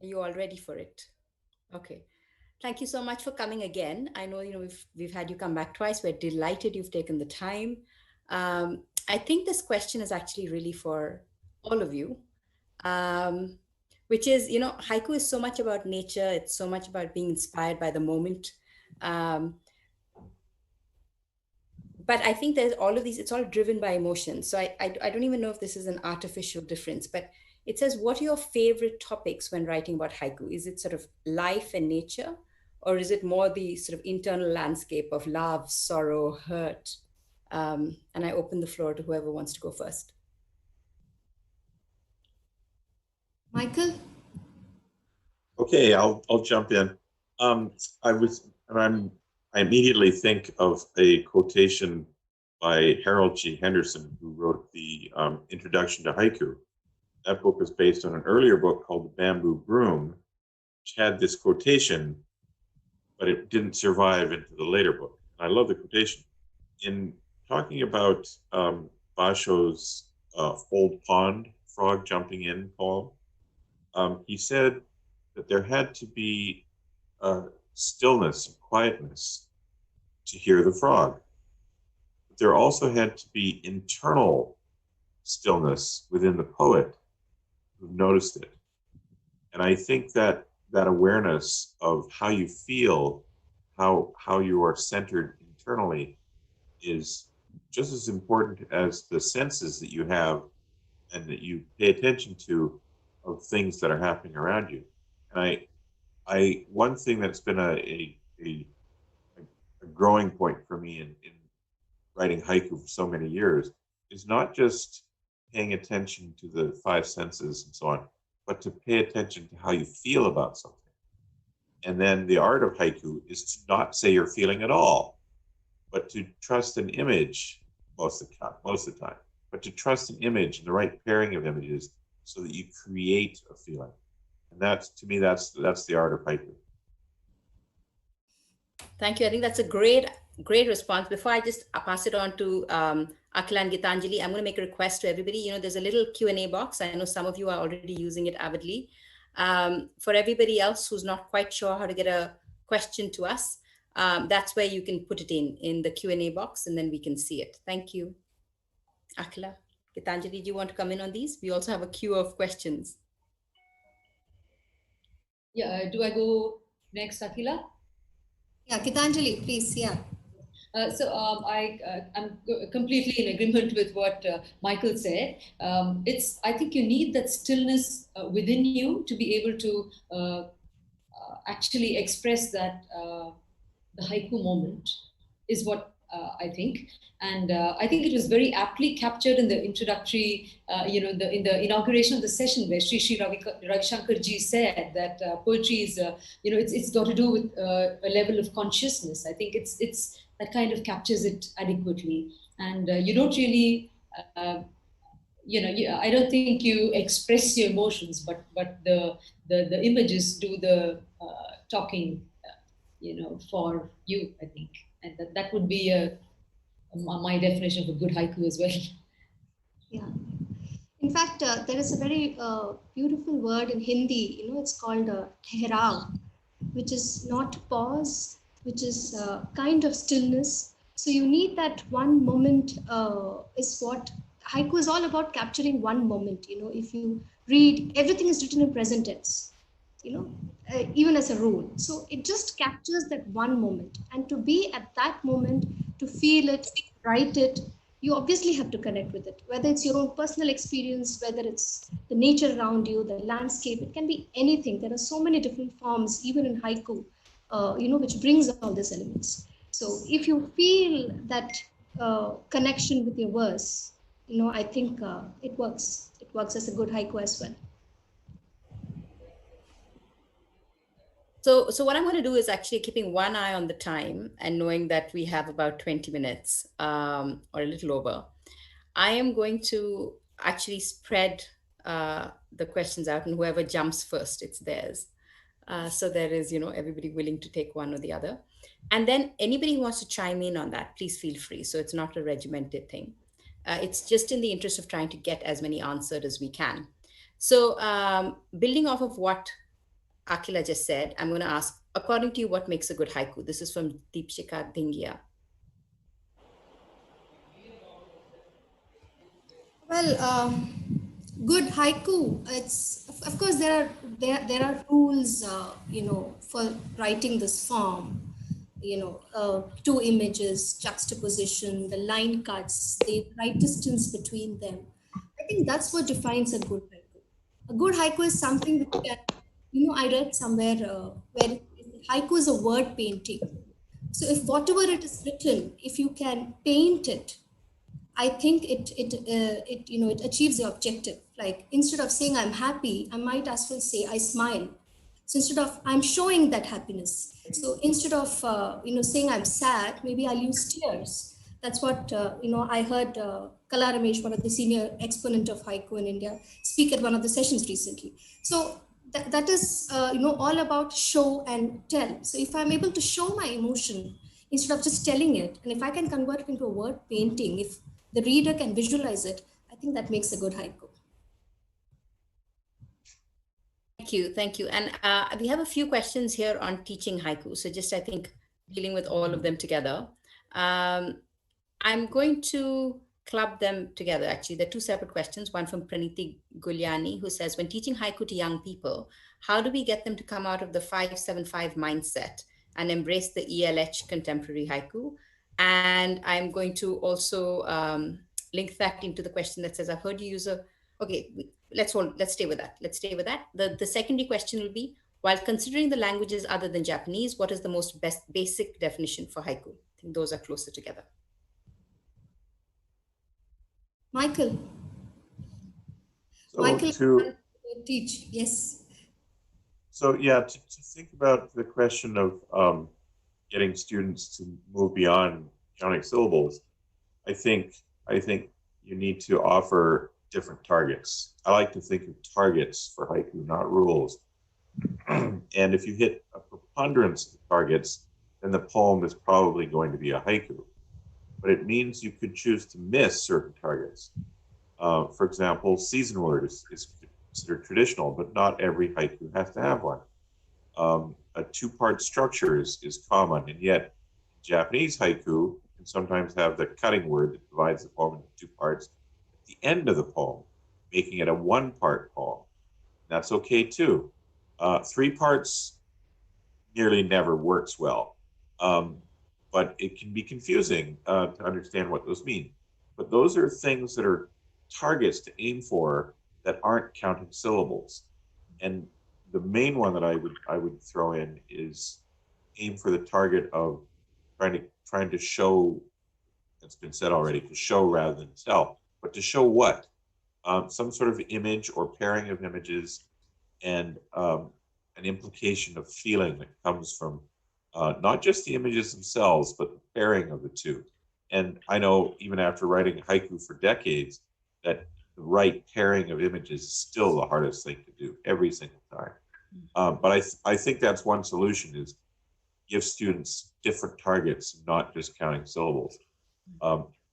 Are you all ready for it? Okay. Thank you so much for coming again. I know, we've had you come back twice. We're delighted you've taken the time. I think this question is actually really for all of you, um, which is, haiku is so much about nature. It's so much about being inspired by the moment. Um, but I think there's all of these, it's all driven by emotion. So I don't even know if this is an artificial difference, but it says, what are your favorite topics when writing about haiku? Is it sort of life and nature, or is it more the sort of internal landscape of love, sorrow, hurt? And I open the floor to whoever wants to go first. Michael? Okay, I'll jump in. Um, I was, and I immediately think of a quotation by Harold G. Henderson, who wrote the Introduction to Haiku. That book was based on an earlier book called The Bamboo Broom, which had this quotation, but it didn't survive into the later book. I love the quotation. In talking about Basho's Old Pond frog jumping in poem, he said that there had to be stillness and quietness to hear the frog. But there also had to be internal stillness within the poet who noticed it. And I think that that awareness of how you feel, how you are centered internally, is just as important as the senses that you have and that you pay attention to of things that are happening around you. And one thing that's been a growing point for me in writing haiku for so many years is not just paying attention to the five senses and so on, but to pay attention to how you feel about something. And then the art of haiku is to not say you're feeling at all, but to trust an image most of the time, but to trust an image and the right pairing of images so that you create a feeling. And that's, to me, that's the art of haiku. Thank you. I think that's a great response. Before I just pass it on to Akila and Gitanjali, I'm going to make a request to everybody. There's a little Q&A box. I know some of you are already using it avidly. For everybody else who's not quite sure how to get a question to us, that's where you can put it in the Q&A box, and then we can see it. Thank you. Akila, Gitanjali, do you want to come in on these? We also have a queue of questions. Yeah, do I go next, Akila? Yeah, Gitanjali, please. Yeah. I'm completely in agreement with what Michael said. I think you need that stillness within you to be able to actually express that the haiku moment is what I think. And I think it was very aptly captured in the introductory, in the inauguration of the session where Sri Ravi Shankar ji said that poetry is, it's got to do with a level of consciousness. I think it's that kind of captures it adequately. And you don't really, I don't think you express your emotions, but the images do the talking, for you, I think. And that would be my definition of a good haiku as well. Yeah. In fact, there is a very beautiful word in Hindi, it's called Tehrav, which is not pause, which is kind of stillness. So you need that one moment is what haiku is all about, capturing one moment. If you read, everything is written in present tense, even as a rule. So it just captures that one moment. And to be at that moment, to feel it, write it, you obviously have to connect with it, whether it's your own personal experience, whether it's the nature around you, the landscape, it can be anything. There are so many different forms, even in haiku, which brings all these elements. So if you feel that connection with your verse, I think it works. It works as a good haiku as well. So what I'm going to do is actually keeping one eye on the time and knowing that we have about 20 minutes or a little over. I am going to actually spread the questions out, and whoever jumps first, it's theirs. So there is, everybody willing to take one or the other. And then anybody who wants to chime in on that, please feel free. So it's not a regimented thing. It's just in the interest of trying to get as many answered as we can. So building off of what Akila just said, I'm going to ask, according to you, what makes a good haiku? This is from Deepshika Dhingia. Well, good haiku. It's of course there are rules, for writing this form. Two images, juxtaposition, the line cuts, the right distance between them. I think that's what defines a good haiku. A good haiku is something which can, I read somewhere where haiku is a word painting. So if whatever it is written, if you can paint it, I think it achieves the objective. Like instead of saying I'm happy, I might as well say I smile. So instead of I'm showing that happiness. So instead of saying I'm sad, maybe I'll use tears. That's what I heard Kala Ramesh, one of the senior exponent of haiku in India, speak at one of the sessions recently. So that is all about show and tell. So if I'm able to show my emotion instead of just telling it, and if I can convert it into a word painting, if the reader can visualize it, I think that makes a good haiku. Thank you. And we have a few questions here on teaching haiku. So just, I think, dealing with all of them together. I'm going to club them together, actually. They're two separate questions. One from Praniti Gulyani, who says, when teaching haiku to young people, how do we get them to come out of the 575 mindset and embrace the ELH contemporary haiku? And I'm going to also link that into the question that says, I've heard you use a, okay, let's stay with that. Let's stay with that. The secondary question will be, while considering the languages other than Japanese, what is the most basic definition for haiku? I think those are closer together. Michael. So Michael, to teach, yes. So yeah, to think about the question of getting students to move beyond counting syllables, I think you need to offer different targets. I like to think of targets for haiku, not rules. And if you hit a preponderance of targets, then the poem is probably going to be a haiku. But it means you could choose to miss certain targets. For example, season word is considered traditional, but not every haiku has to have one. A two-part structure is common, and yet Japanese haiku can sometimes have the cutting word that divides the poem into two parts at the end of the poem, making it a one-part poem. That's okay too. 3 parts nearly never works well, but it can be confusing to understand what those mean. But those are things that are targets to aim for that aren't counting syllables. And the main one that I would throw in is aim for the target of trying to show, it's been said already, to show rather than tell. But to show what? Some sort of image or pairing of images, and an implication of feeling that comes from not just the images themselves, but the pairing of the two. And I know even after writing haiku for decades, that the right pairing of images is still the hardest thing to do every single time. But I think that's one solution, is give students different targets, not just counting syllables.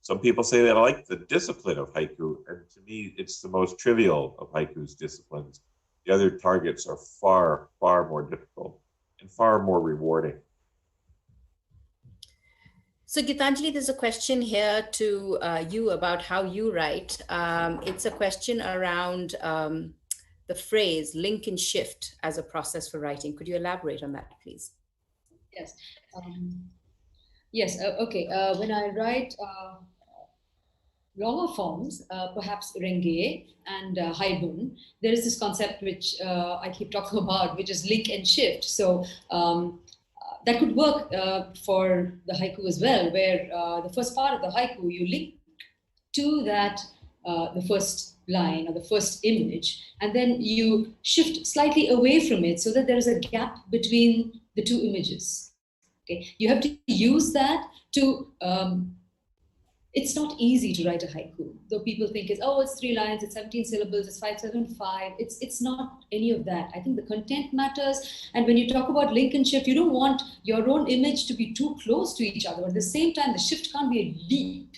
Some people say they like the discipline of haiku, and to me, it's the most trivial of haiku's disciplines. The other targets are far, far more difficult and far more rewarding. So Gitanjali, there's a question here to you about how you write. It's a question around the phrase link and shift as a process for writing. Could you elaborate on that, please? Yes. Yes. Okay. When I write longer forms, perhaps renge and haibun, there is this concept which I keep talking about, which is link and shift. So that could work for the haiku as well, where the first part of the haiku, you link to that, the first line or the first image, and then you shift slightly away from it so that there is a gap between the two images. Okay, you have to use that to it's not easy to write a haiku, though people think it's 3 lines, it's 17 syllables, it's 575. It's not any of that. I think the content matters. And when you talk about link and shift, you don't want your own image to be too close to each other. But at the same time, the shift can't be a leap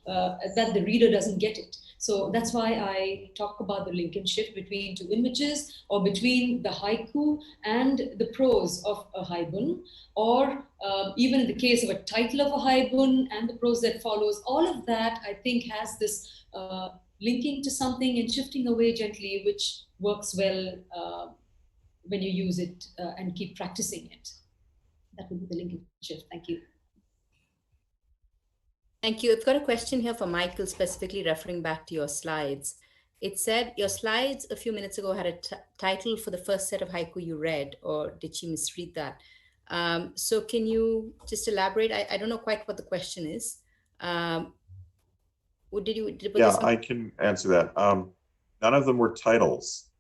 that the reader doesn't get it. So that's why I talk about the link and shift between two images, or between the haiku and the prose of a haibun, or even in the case of a title of a haibun and the prose that follows. All of that, I think, has this linking to something and shifting away gently, which works well when you use it and keep practicing it. That would be the link and shift. Thank you. Thank you. I've got a question here for Michael, specifically referring back to your slides. It said your slides a few minutes ago had a title for the first set of haiku you read, or did she misread that? So can you just elaborate? I don't know quite what the question is. Yeah, I can answer that. None of them were titles.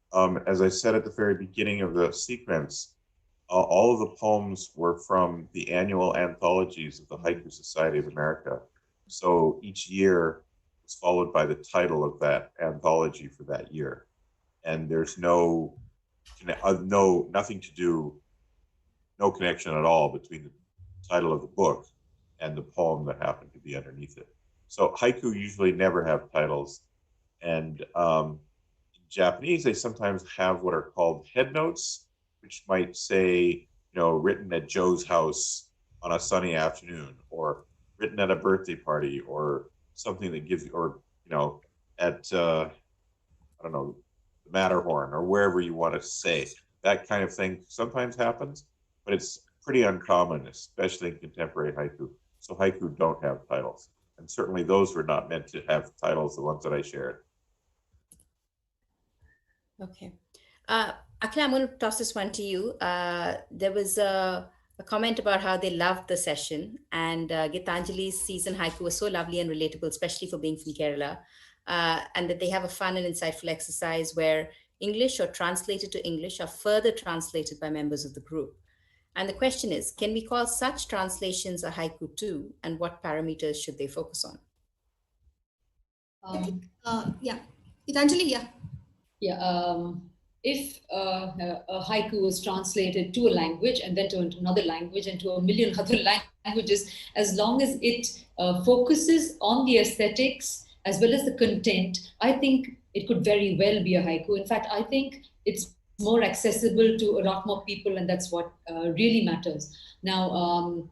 As I said at the very beginning of the sequence, all of the poems were from the annual anthologies of the Haiku Society of America. So each year was followed by the title of that anthology for that year. And there's nothing to do, no connection at all between the title of the book and the poem that happened to be underneath it. So haiku usually never have titles. And in Japanese, they sometimes have what are called head notes, which might say, written at Joe's house on a sunny afternoon, or written at a birthday party, or something that gives you, or, at, I don't know, the Matterhorn, or wherever you want to say. That kind of thing sometimes happens, but it's pretty uncommon, especially in contemporary haiku. So haiku don't have titles. And certainly those were not meant to have titles, the ones that I shared. Okay. Akila, I'm going to toss this one to you. There was a comment about how they loved the session, and Gitanjali's season haiku was so lovely and relatable, especially for being from Kerala, and that they have a fun and insightful exercise where English or translated to English are further translated by members of the group. And the question is, can we call such translations a haiku too, and what parameters should they focus on? I think, yeah. Gitanjali, yeah. Yeah. If a haiku was translated to a language and then to another language and to a million other languages, as long as it focuses on the aesthetics as well as the content, I think it could very well be a haiku. In fact, I think it's more accessible to a lot more people, and that's what really matters. Now,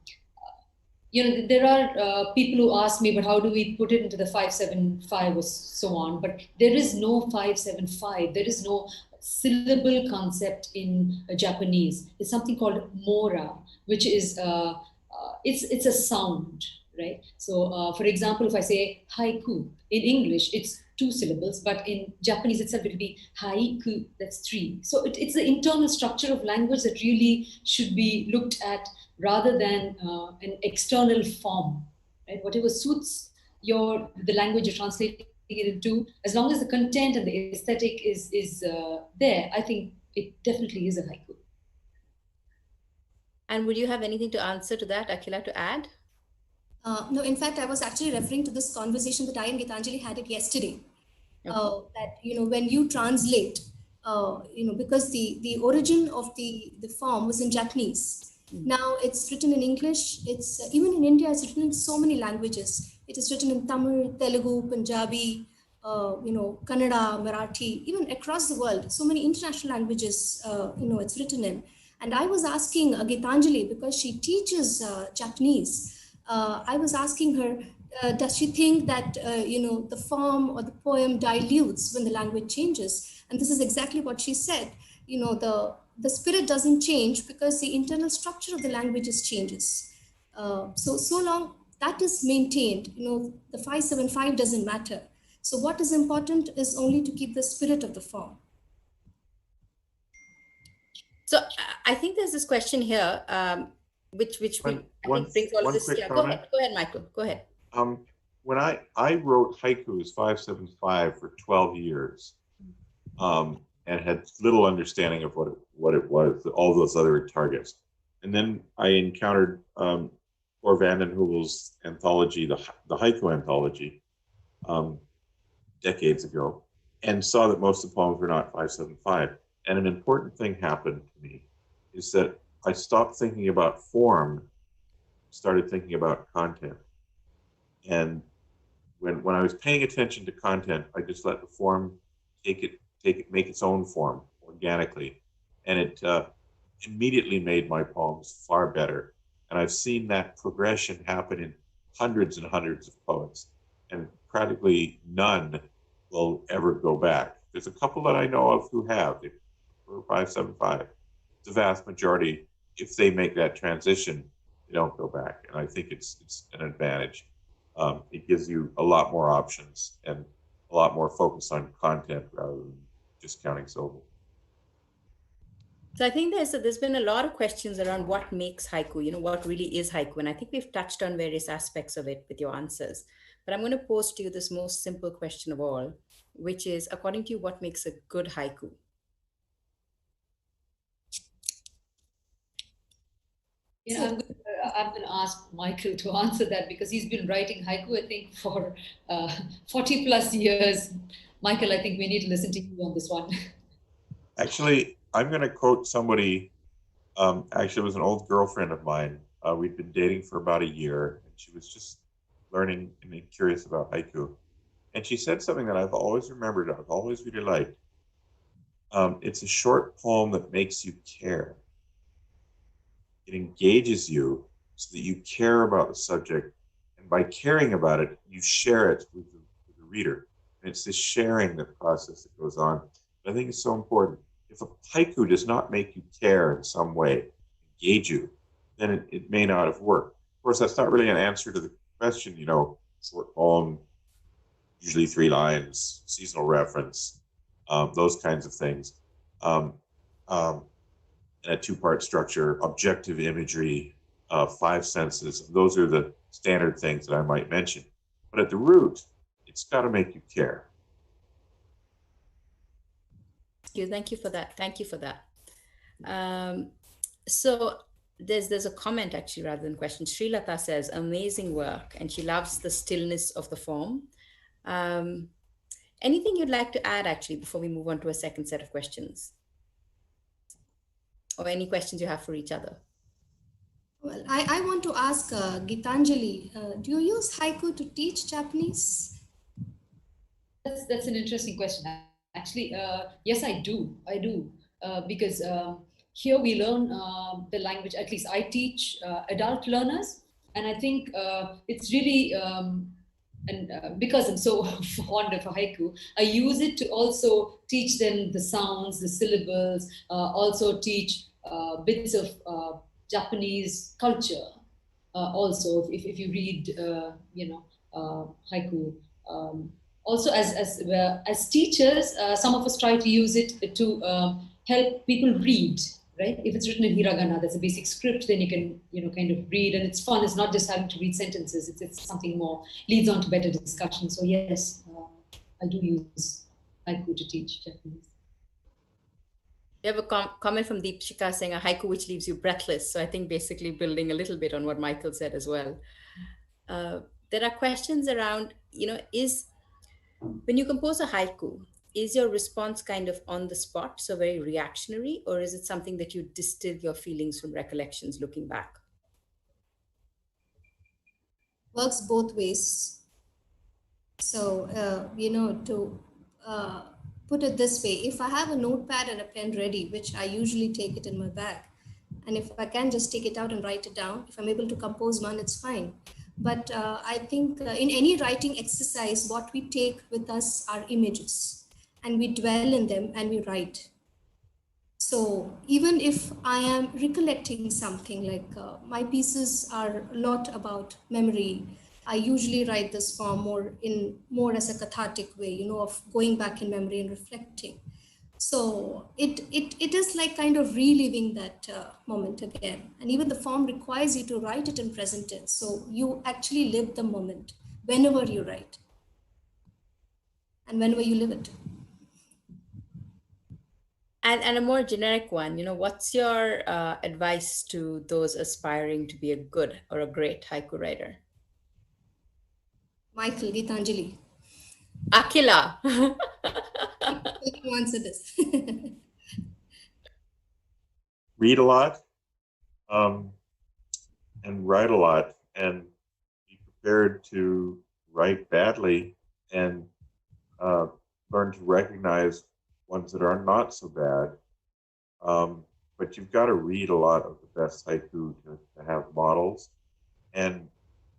there are people who ask me, but how do we put it into the 575 or so on? But there is no 575. There is no syllable concept in Japanese. It's something called mora, which is it's a sound, right? So, for example, if I say haiku in English, it's 2 syllables, but in Japanese itself it will be haiku. That's 3. So it's the internal structure of language that really should be looked at, rather than an external form, right? Whatever suits the language you're translating it into, as long as the content and the aesthetic is there, I think it definitely is a haiku. And would you have anything to answer to that, Akila, to add? No, in fact, I was actually referring to this conversation that I and Gitanjali had it yesterday. Okay. That, when you translate, because the origin of the form was in Japanese. Now it's written in English. It's even in India, it's written in so many languages. It is written in Tamil, Telugu, Punjabi, Kannada, Marathi, even across the world. So many international languages, it's written in. And I was asking Gitanjali, because she teaches Japanese, I was asking her, does she think that, the form or the poem dilutes when the language changes? And this is exactly what she said. The spirit doesn't change because the internal structure of the languages changes. So long that is maintained, the 575 doesn't matter. So what is important is only to keep the spirit of the form. So I think there's this question here, which I think brings all of this. Yeah, go ahead, Michael. Go ahead. When I wrote haikus 575 for 12 years, and had little understanding of what it was, all those other targets. And then I encountered Cor Vanden Heuvel's anthology, the haiku anthology, decades ago, and saw that most of the poems were not 575. And an important thing happened to me is that I stopped thinking about form, started thinking about content. And when I was paying attention to content, I just let the form make its own form organically, and it immediately made my poems far better. And I've seen that progression happen in hundreds and hundreds of poets, and practically none will ever go back. There's a couple that I know of who have, 575. The vast majority, if they make that transition, they don't go back. And I think it's an advantage. It gives you a lot more options and a lot more focus on content rather than just counting syllables. So I think there's been a lot of questions around what makes haiku, what really is haiku. And I think we've touched on various aspects of it with your answers. But I'm going to pose to you this most simple question of all, which is, according to you, what makes a good haiku? I'm going to ask Michael to answer that because he's been writing haiku, I think, for 40 plus years. Michael, I think we need to listen to you on this one. Actually, I'm going to quote somebody. Actually, it was an old girlfriend of mine. We'd been dating for about a year, and she was just learning and being curious about haiku. And she said something that I've always remembered, I've always really liked. It's a short poem that makes you care. It engages you so that you care about the subject. And by caring about it, you share it with the reader. And it's this sharing that process that goes on. But I think it's so important. If a haiku does not make you care in some way, engage you, then it may not have worked. Of course, that's not really an answer to the question, short poem, usually 3 lines, seasonal reference, those kinds of things. And a 2-part structure, objective imagery, 5 senses. Those are the standard things that I might mention. But at the root, it's got to make you care. Thank you for that. Thank you for that. So there's a comment actually rather than question. Srilata says, amazing work, and she loves the stillness of the form. Anything you'd like to add actually before we move on to a second set of questions? Or any questions you have for each other? Well, I want to ask Gitanjali, do you use haiku to teach Japanese? That's an interesting question. Actually, yes, I do. Because here we learn the language, at least I teach adult learners. And I think it's really, because I'm so fond of haiku, I use it to also teach them the sounds, the syllables, also teach bits of Japanese culture. Also, if you read, haiku. Also, as teachers, some of us try to use it to help people read. Right? If it's written in hiragana, there's a basic script. Then you can, kind of read, and it's fun. It's not just having to read sentences. It's something more, leads on to better discussion. So yes, I do use haiku to teach Japanese. We have a comment from Deepshika saying a haiku which leaves you breathless. So I think basically building a little bit on what Michael said as well. There are questions around, when you compose a haiku, is your response kind of on the spot, so very reactionary, or is it something that you distill your feelings from recollections looking back? Works both ways. So, to put it this way, if I have a notepad and a pen ready, which I usually take it in my bag, and if I can just take it out and write it down, if I'm able to compose one, it's fine. But I think in any writing exercise, what we take with us are images, and we dwell in them and we write. So even if I am recollecting something, like my pieces are a lot about memory, I usually write this form more as a cathartic way, of going back in memory and reflecting. So it is like kind of reliving that moment again. And even the form requires you to write it in present tense. So you actually live the moment whenever you write and whenever you live it. And a more generic one, what's your advice to those aspiring to be a good or a great haiku writer? Michael, Gitanjali. Akila. Who answer this? Read a lot, and write a lot, and be prepared to write badly and learn to recognize ones that are not so bad. But you've got to read a lot of the best haiku to have models. And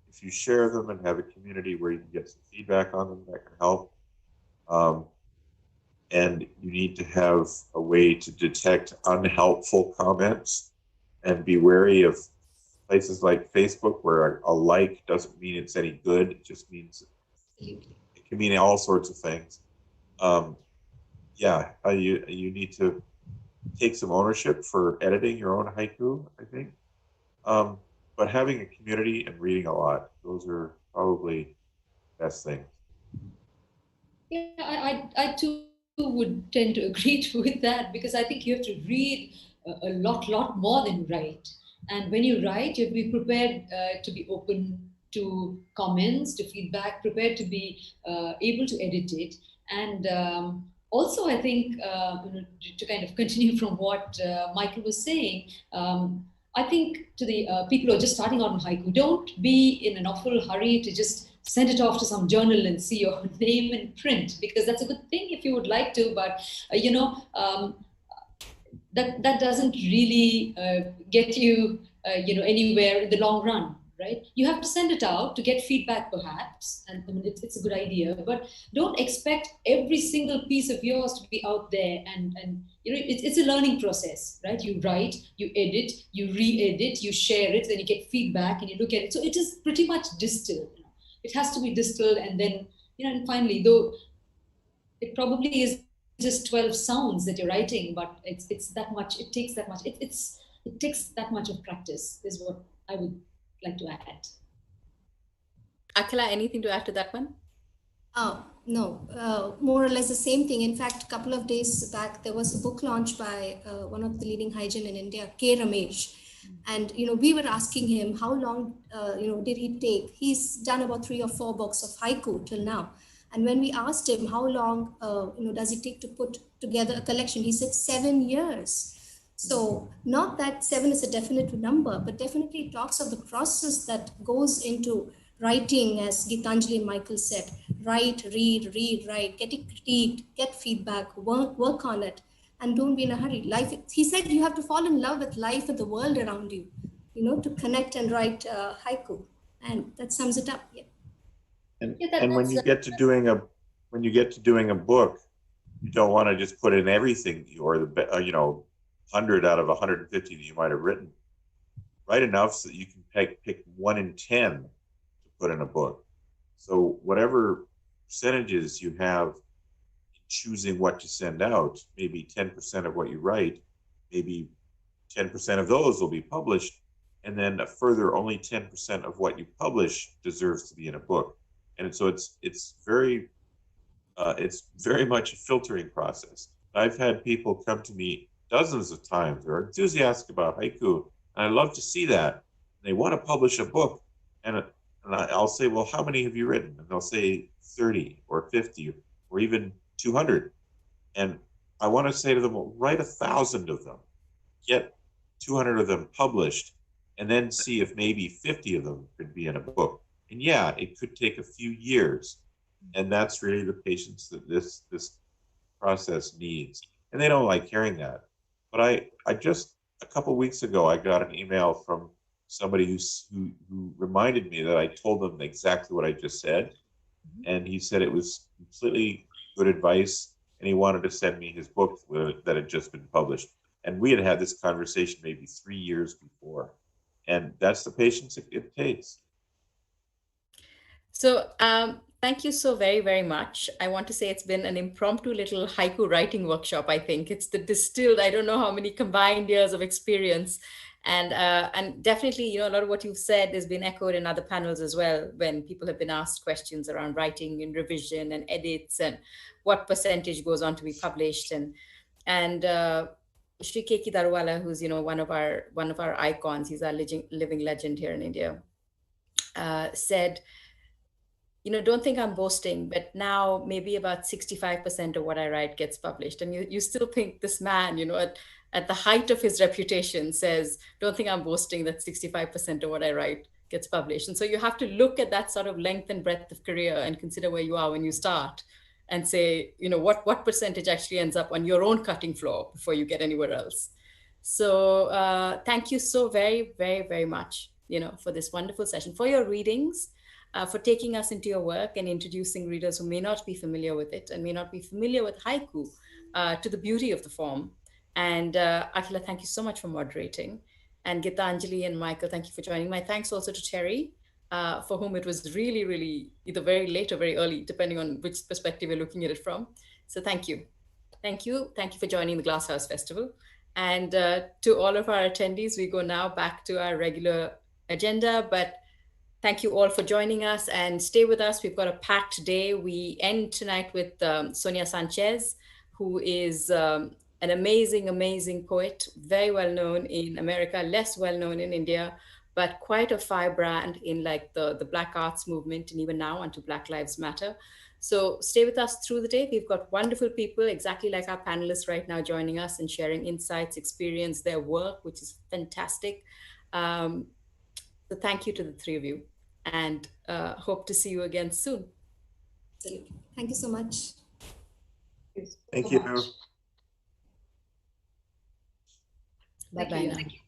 if you share them and have a community where you can get some feedback on them, that can help. Um, and you need to have a way to detect unhelpful comments and be wary of places like Facebook where a like doesn't mean it's any good. It just means it can mean all sorts of things. You need to take some ownership for editing your own haiku, I think. But having a community and reading a lot, those are probably best things. Yeah, I too would tend to agree with that, because I think you have to read a lot more than write. And when you write, you have to be prepared to be open to comments, to feedback, prepared to be able to edit it. And also, I think, to kind of continue from what Michael was saying, I think to the people who are just starting out in haiku, don't be in an awful hurry to just send it off to some journal and see your name in print, because that's a good thing if you would like to, but that doesn't really get you anywhere in the long run, right? You have to send it out to get feedback, perhaps, and I mean, it's a good idea, but don't expect every single piece of yours to be out there. And it's a learning process, right? You write, you edit, you re-edit, you share it, then you get feedback and you look at it. So it is pretty much distilled. It has to be distilled, and then and finally, though it probably is just 12 sounds that you're writing, but it's that much. It takes that much. It takes that much of practice. Is what I would like to add. Akila, anything to add to that one? No, more or less the same thing. In fact, a couple of days back, there was a book launch by one of the leading hygiene in India, K. Ramesh. And, we were asking him how long, did he take? He's done about 3 or 4 books of haiku till now. And when we asked him how long, does it take to put together a collection, he said 7 years. So not that 7 is a definite number, but definitely talks of the process that goes into writing, as Gitanjali and Michael said. Write, read, write, get it critiqued, get feedback, work on it, and don't be in a hurry. Life, he said, you have to fall in love with life and the world around you, to connect and write haiku, and that sums it up. Yeah. And when you get to doing a book, you don't want to just put in everything or the 100 out of 150 that you might have written. Write enough so that you can pick 1 in 10 to put in a book. So whatever percentages you have in choosing what to send out, maybe 10% of what you write, maybe 10% of those will be published, and then a further only 10% of what you publish deserves to be in a book. And so it's very much a filtering process. I've had people come to me dozens of times who are enthusiastic about haiku, and I love to see that. They want to publish a book, and I'll say, well, how many have you written? And they'll say 30 or 50 or even 200. And I want to say to them, well, write 1,000 of them, get 200 of them published, and then see if maybe 50 of them could be in a book. And yeah, it could take a few years. And that's really the patience that this process needs. And they don't like hearing that. But I just, a couple of weeks ago, I got an email from somebody who reminded me that I told them exactly what I just said. And he said it was completely good advice, and he wanted to send me his book that had just been published. And we had this conversation maybe 3 years before. And that's the patience it takes. So thank you so very, very much. I want to say it's been an impromptu little haiku writing workshop, I think. It's the distilled, I don't know how many combined years of experience. And definitely, a lot of what you've said has been echoed in other panels as well, when people have been asked questions around writing and revision and edits and what percentage goes on to be published. And Shri Keki Darwala, who's one of our icons, he's our living legend here in India, said, don't think I'm boasting, but now maybe about 65% of what I write gets published. And you still think this man, at the height of his reputation says, don't think I'm boasting that 65% of what I write gets published. And so you have to look at that sort of length and breadth of career and consider where you are when you start and say, what percentage actually ends up on your own cutting floor before you get anywhere else. So thank you so very, very, very much, for this wonderful session, for your readings, for taking us into your work and introducing readers who may not be familiar with it and may not be familiar with haiku, to the beauty of the form. And Akhila, thank you so much for moderating. And Gitanjali and Michael, thank you for joining. My thanks also to Terry, for whom it was really, really either very late or very early, depending on which perspective you're looking at it from. So thank you. Thank you. Thank you for joining the Glasshouse Festival. And to all of our attendees, we go now back to our regular agenda. But thank you all for joining us, and stay with us. We've got a packed day. We end tonight with Sonia Sanchez, who is an amazing, amazing poet, very well known in America, less well known in India, but quite a firebrand in like the Black arts movement, and even now onto Black Lives Matter. So stay with us through the day. We've got wonderful people, exactly like our panelists right now, joining us and sharing insights, experience, their work, which is fantastic. So thank you to the three of you, and hope to see you again soon. Thank you so much. Thank you. Bye-bye now.